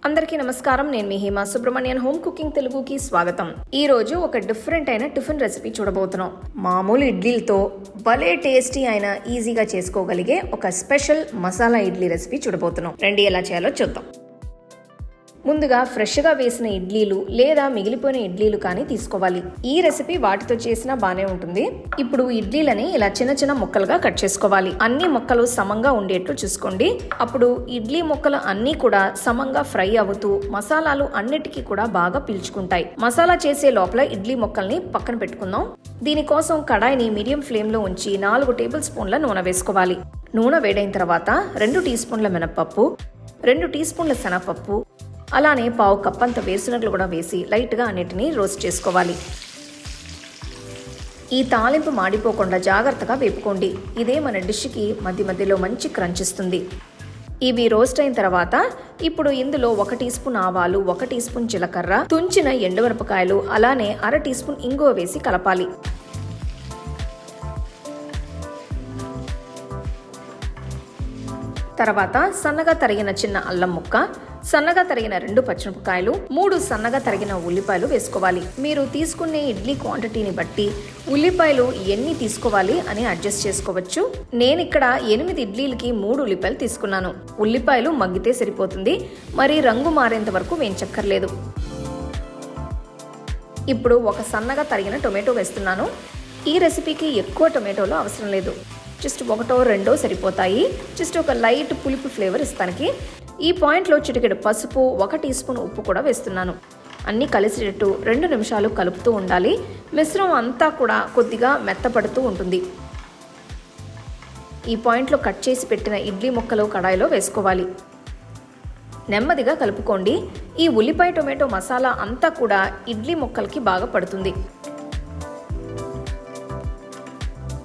అందరికీ నమస్కారం. నేను మీ హేమ సుబ్రహ్మణ్యన్. హోమ్ కుకింగ్ తెలుగుకి స్వాగతం. ఈ రోజు ఒక డిఫరెంట్ అయిన టిఫిన్ రెసిపీ చూడబోతున్నాం. మామూలు ఇడ్లీలతో భలే టేస్టీ అయిన ఈజీగా చేసుకోగలిగే ఒక స్పెషల్ మసాలా ఇడ్లీ రెసిపీ చూడబోతున్నాం. రండి ఎలా చేయాలో చూద్దాం. ముందుగా ఫ్రెష్గా వేసిన ఇడ్లీలు లేదా మిగిలిపోయిన ఇడ్లీలు కానీ తీసుకోవాలి. ఈ రెసిపీ వాటితో చేసినా బానే ఉంటుంది. ఇప్పుడు ఇడ్లీలని ఇలా చిన్న చిన్న ముక్కలుగా కట్ చేసుకోవాలి. అన్ని ముక్కలు సమంగా ఉండేట్లు చూసుకోండి. అప్పుడు ఇడ్లీ ముక్కలు అన్నీ కూడా సమంగా ఫ్రై అవుతూ మసాలాలు అన్నిటికీ కూడా బాగా పీల్చుకుంటాయి. మసాలా చేసే లోపల ఇడ్లీ ముక్కల్ని పక్కన పెట్టుకుందాం. దీనికోసం కడాయిని మీడియం ఫ్లేమ్ లో ఉంచి 4 టేబుల్ స్పూన్ల నూనె వేసుకోవాలి. నూనె వేడైన తర్వాత 2 టీ స్పూన్ల మినపప్పు, 2 టీ స్పూన్ల శనగపప్పు, అలానే 1/2 కప్ అంత వేరుశనగలు కూడా వేసి లైట్గా అన్నిటినీ రోస్ట్ చేసుకోవాలి. ఈ తాలింపు మాడిపోకుండా జాగ్రత్తగా వేపుకోండి. ఇదే మన డిష్కి మధ్య మధ్యలో మంచి క్రంచ్ ఇస్తుంది. ఇవి రోస్ట్ అయిన తర్వాత ఇప్పుడు ఇందులో 1 టీ స్పూన్ ఆవాలు, 1 టీ స్పూన్ జీలకర్ర, తుంచిన ఎండుమిరపకాయలు, అలానే 1/2 టీ స్పూన్ ఇంగువ వేసి కలపాలి. తర్వాత సన్నగా తరిగిన చిన్న అల్లం ముక్క, సన్నగా తరిగిన 2 పచ్చిమిరపకాయలు, 3 సన్నగా తరిగిన ఉల్లిపాయలు వేసుకోవాలి. మీరు తీసుకునే ఇడ్లీ క్వాంటిటీని బట్టి ఉల్లిపాయలు ఎన్ని తీసుకోవాలి అని అడ్జస్ట్ చేసుకోవచ్చు. నేను ఇక్కడ 8 ఇడ్లీలకి 3 ఉల్లిపాయలు తీసుకున్నాను. ఉల్లిపాయలు మగ్గితే సరిపోతుంది, మరి రంగు మారేంత వరకు వేయించక్కర్లేదు. ఇప్పుడు ఒక సన్నగా తరిగిన టొమాటో వేస్తున్నాను. ఈ రెసిపీకి ఎక్కువ టొమాటోలు అవసరం లేదు, జస్ట్ 1-2 సరిపోతాయి. జస్ట్ ఒక లైట్ పులుపు ఫ్లేవర్ ఇస్తానికి. ఈ పాయింట్లో చిటికెడు పసుపు, 1 టీ స్పూన్ ఉప్పు కూడా వేస్తున్నాను. అన్నీ కలిసేటట్టు 2 నిమిషాలు కలుపుతూ ఉండాలి. మిశ్రమం అంతా కూడా కొద్దిగా మెత్తపడుతూ ఉంటుంది. ఈ పాయింట్లో కట్ చేసి పెట్టిన ఇడ్లీ ముక్కలు కడాయిలో వేసుకోవాలి. నెమ్మదిగా కలుపుకోండి. ఈ ఉల్లిపాయ టొమాటో మసాలా అంతా కూడా ఇడ్లీ ముక్కలకి బాగా పడుతుంది.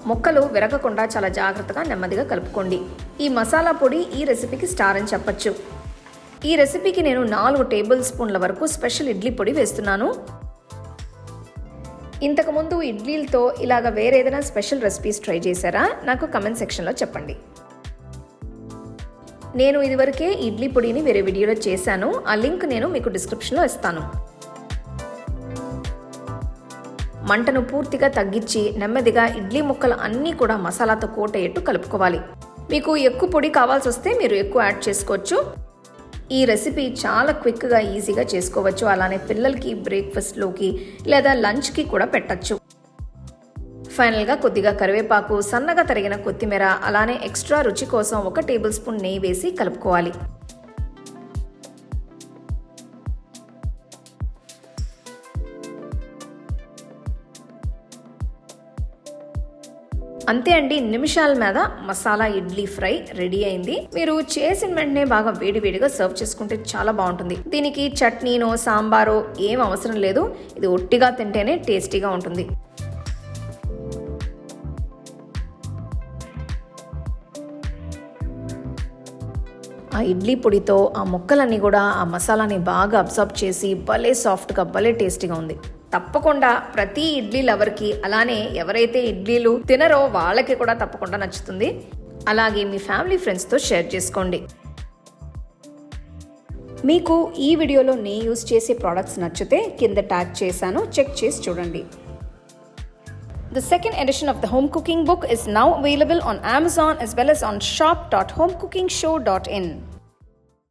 ముక్కలు విరగకుండా చాలా జాగ్రత్తగా నెమ్మదిగా కలుపుకోండి. ఈ మసాలా పొడి ఈ రెసిపీకి స్టార్ అని చెప్పచ్చు. ఈ రెసిపీకి నేను 4 టేబుల్ స్పూన్ల వరకు స్పెషల్ ఇడ్లీ పొడి వేస్తున్నాను. ఇంతకుముందు ఇడ్లీలతో ఇలాగ వేరేదైనా స్పెషల్ రెసిపీస్ ట్రై చేశారా? నాకు కమెంట్ సెక్షన్లో చెప్పండి. నేను ఇదివరకే ఇడ్లీ పొడిని వేరే వీడియోలో చేశాను. ఆ లింక్ నేను మీకు డిస్క్రిప్షన్లో ఇస్తాను. మంటను పూర్తిగా తగ్గించి నెమ్మదిగా ఇడ్లీ ముక్కలు అన్నీ కూడా మసాలాతో కోట్ అయ్యేట్టు కలుపుకోవాలి. మీకు ఎక్కువ పొడి కావాల్సి వస్తే మీరు ఎక్కువ యాడ్ చేసుకోవచ్చు. ఈ రెసిపీ చాలా క్విక్గా ఈజీగా చేసుకోవచ్చు. అలానే పిల్లలకి బ్రేక్ఫాస్ట్లోకి లేదా లంచ్కి కూడా పెట్టచ్చు. ఫైనల్గా కొద్దిగా కరివేపాకు, సన్నగా తరిగిన కొత్తిమీర, అలానే ఎక్స్ట్రా రుచి కోసం 1 టేబుల్ స్పూన్ నెయ్యి వేసి కలుపుకోవాలి. అంతే అండి, నిమిషాల మీద మసాలా ఇడ్లీ ఫ్రై రెడీ అయింది. మీరు చేసిన వెంటనే బాగా వేడివేడిగా సర్వ్ చేసుకుంటే చాలా బాగుంటుంది. దీనికి చట్నీనో సాంబారో ఏం అవసరం లేదు. ఇది ఒట్టిగా తింటేనే టేస్టీగా ఉంటుంది. ఆ ఇడ్లీ పొడితో ఆ ముక్కలన్నీ కూడా ఆ మసాలాని బాగా అబ్జర్వ్ చేసి భలే సాఫ్ట్గా భలే టేస్టీగా ఉంది. తప్పకుండా ప్రతి ఇడ్లీ లవర్కి, అలానే ఎవరైతే ఇడ్లీలు తినరో వాళ్ళకి కూడా తప్పకుండా నచ్చుతుంది. అలాగే మీ ఫ్యామిలీ ఫ్రెండ్స్తో షేర్ చేసుకోండి. మీకు ఈ వీడియోలో నేను యూజ్ చేసే ప్రోడక్ట్స్ నచ్చితే కింద ట్యాగ్ చేశాను, చెక్ చేసి చూడండి. The second edition of the home cooking book is now available on Amazon as well as on shop.homecookingshow.in.